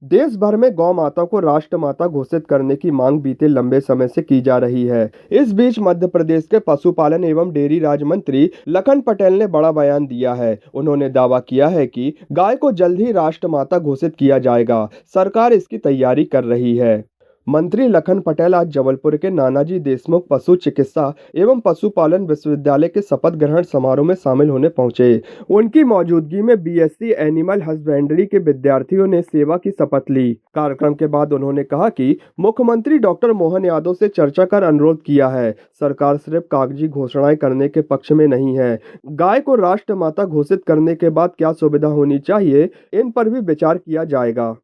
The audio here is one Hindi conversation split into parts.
देश भर में गौ माता को राष्ट्रमाता घोषित करने की मांग बीते लंबे समय से की जा रही है। इस बीच मध्य प्रदेश के पशुपालन एवं डेयरी राज्य मंत्री लखन पटेल ने बड़ा बयान दिया है। उन्होंने दावा किया है कि गाय को जल्द ही राष्ट्रमाता घोषित किया जाएगा। सरकार इसकी तैयारी कर रही है। मंत्री लखन पटेल आज जबलपुर के नानाजी देशमुख पशु चिकित्सा एवं पशुपालन विश्वविद्यालय के शपथ ग्रहण समारोह में शामिल होने पहुंचे। उनकी मौजूदगी में बीएससी एनिमल हस्बेंड्री के विद्यार्थियों ने सेवा की शपथ ली। कार्यक्रम के बाद उन्होंने कहा कि मुख्यमंत्री डॉक्टर मोहन यादव से चर्चा कर अनुरोध किया है। सरकार सिर्फ कागजी घोषणाएं करने के पक्ष में नहीं है। गाय को राष्ट्रमाता घोषित करने के बाद क्या सुविधा होनी चाहिए, इन पर भी विचार किया जाएगा।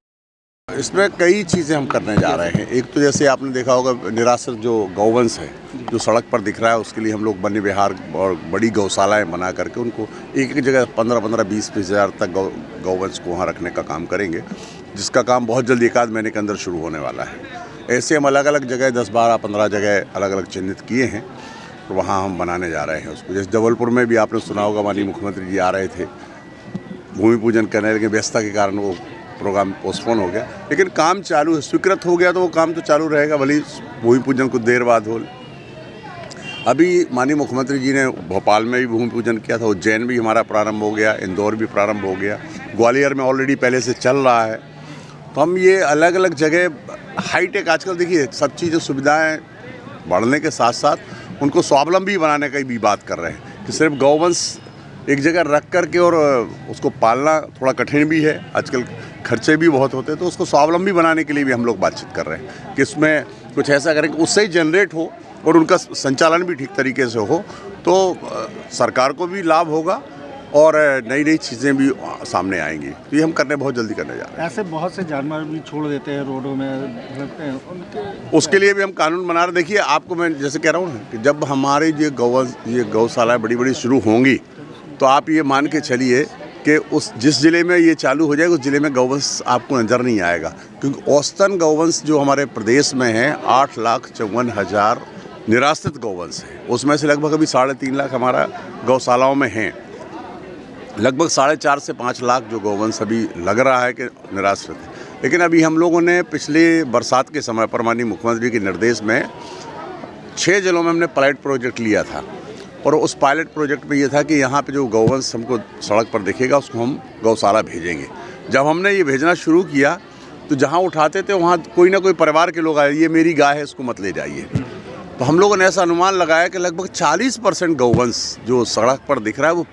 इसमें कई चीज़ें हम करने जा रहे हैं। एक तो जैसे आपने देखा होगा, निराश्रित जो गौवंश है जो सड़क पर दिख रहा है, उसके लिए हम लोग वन विहार और बड़ी गौशालाएं बना करके उनको एक एक जगह 15-15, 20-20 हज़ार तक गौवंश को वहाँ रखने का काम करेंगे, जिसका काम बहुत जल्दी 1 आध महीने के अंदर शुरू होने वाला है। ऐसे हम अलग अलग जगह 10, 12, 15 जगह अलग अलग चिन्हित किए हैं, तो वहाँ हम बनाने जा रहे हैं उसको। जैसे जबलपुर में भी आपने सुना होगा, माननीय मुख्यमंत्री जी आ रहे थे भूमि पूजन करने, लेकिन व्यस्तता के कारण वो प्रोग्राम पोस्टपोन हो गया, लेकिन काम चालू है। स्वीकृत हो गया तो वो काम तो चालू रहेगा, भले ही भूमि पूजन कुछ देर बाद हो। अभी माननीय मुख्यमंत्री जी ने भोपाल में भी भूमि पूजन किया था, उज्जैन भी हमारा प्रारंभ हो गया, इंदौर भी प्रारंभ हो गया, ग्वालियर में ऑलरेडी पहले से चल रहा है। तो हम ये अलग अलग जगह हाईटेक, आजकल देखिए सब चीज़ें सुविधाएँ बढ़ने के साथ साथ उनको स्वावलंबी बनाने की भी बात कर रहे हैं कि सिर्फ गौवंश एक जगह रख करके और उसको पालना थोड़ा कठिन भी है, आजकल खर्चे भी बहुत होते हैं, तो उसको स्वावलंबी बनाने के लिए भी हम लोग बातचीत कर रहे हैं कि इसमें कुछ ऐसा करें कि उससे ही जनरेट हो और उनका संचालन भी ठीक तरीके से हो, तो सरकार को भी लाभ होगा और नई नई चीज़ें भी सामने आएंगी। तो ये हम बहुत जल्दी करने जा रहे हैं। ऐसे बहुत से जानवर भी छोड़ देते हैं रोडों में, लगते हैं उनके, उसके लिए भी हम कानून बना रहे। देखिए, आपको मैं जैसे कह रहा हूँ ना कि जब हमारे ये गौशालाएँ बड़ी बड़ी शुरू होंगी, तो आप ये मान के चलिए कि उस जिस ज़िले में ये चालू हो जाएगा उस ज़िले में गौवंश आपको नज़र नहीं आएगा, क्योंकि औसतन गौवंश जो हमारे प्रदेश में है 8,54,000 निराश्रित गौवंश है। उसमें से लगभग अभी 3.5 लाख हमारा गौशालाओं में हैं। लगभग 4.5 से 5 लाख जो गौवंश अभी लग रहा है कि निराश्रित है। लेकिन अभी हम लोगों ने पिछले बरसात के समय पर माननीय मुख्यमंत्री के निर्देश में 6 जिलों में हमने पायलट प्रोजेक्ट लिया था, और उस पायलट प्रोजेक्ट में ये था कि यहाँ पे जो गौवंश हमको सड़क पर दिखेगा उसको हम गौशाला भेजेंगे। जब हमने ये भेजना शुरू किया तो जहाँ उठाते थे वहाँ कोई ना कोई परिवार के लोग आए, ये मेरी गाय है, इसको मत ले जाइए। तो हम लोगों ने ऐसा अनुमान लगाया कि लगभग 40% गौवंश जो सड़क पर दिख रहा है वो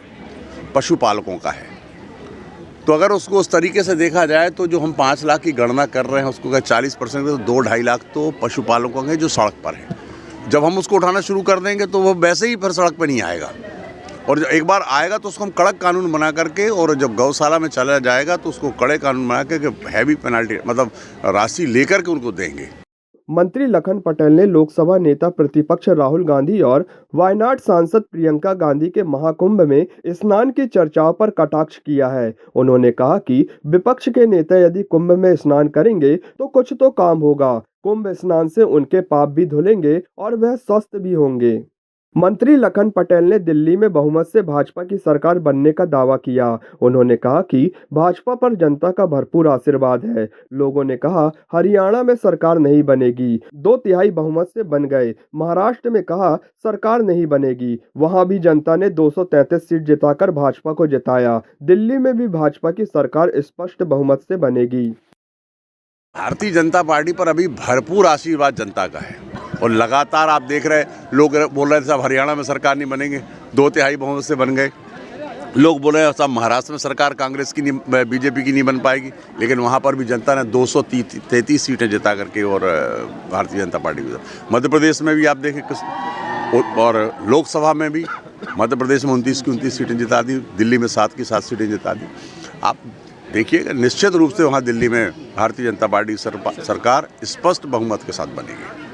पशुपालकों का है। तो अगर उसको उस तरीके से देखा जाए तो जो हम 5 लाख की गणना कर रहे हैं उसको अगर 40% तो 2-2.5 लाख तो पशुपालकों के जो सड़क पर है। जब हम उसको उठाना शुरू कर देंगे तो वो वैसे ही फिर सड़क पर नहीं आएगा, और जब एक बार आएगा तो उसको हम कड़क कानून बना करके, और जब गौशाला में चला जाएगा तो उसको कड़े कानून बना करके हैवी पेनल्टी मतलब राशि लेकर के उनको देंगे। मंत्री लखन पटेल ने लोकसभा नेता प्रतिपक्ष राहुल गांधी और वायनाड सांसद प्रियंका गांधी के महाकुंभ में स्नान की चर्चाओं पर कटाक्ष किया है। उन्होंने कहा कि विपक्ष के नेता यदि कुंभ में स्नान करेंगे तो कुछ तो काम होगा। कुंभ स्नान से उनके पाप भी धुलेंगे और वह स्वस्थ भी होंगे। मंत्री लखन पटेल ने दिल्ली में बहुमत से भाजपा की सरकार बनने का दावा किया। उन्होंने कहा कि भाजपा पर जनता का भरपूर आशीर्वाद है। लोगों ने कहा हरियाणा में सरकार नहीं बनेगी, 2/3 बहुमत से बन गए। महाराष्ट्र में कहा सरकार नहीं बनेगी, वहां भी जनता ने 233 सीट जिताकर भाजपा को जिताया। दिल्ली में भी भाजपा की सरकार स्पष्ट बहुमत से बनेगी। भारतीय जनता पार्टी पर अभी भरपूर आशीर्वाद जनता का है, और लगातार आप देख रहे हैं लोग बोल रहे थे साहब हरियाणा में सरकार नहीं बनेंगे, 2/3 बहुमत से बन गए। लोग बोल रहे हैं साहब महाराष्ट्र में सरकार कांग्रेस की नहीं, बीजेपी की नहीं बन पाएगी, लेकिन वहाँ पर भी जनता ने 233 सीटें जिता करके और भारतीय जनता पार्टी को। मध्य प्रदेश में भी आप देखें, और लोकसभा में भी मध्य प्रदेश में 29 की 29 सीटें जिता दी, दिल्ली में 7 की 7 सीटें जिता दी। आप देखिएगा निश्चित रूप से वहाँ दिल्ली में भारतीय जनता पार्टी सरकार स्पष्ट बहुमत के साथ बनेगी।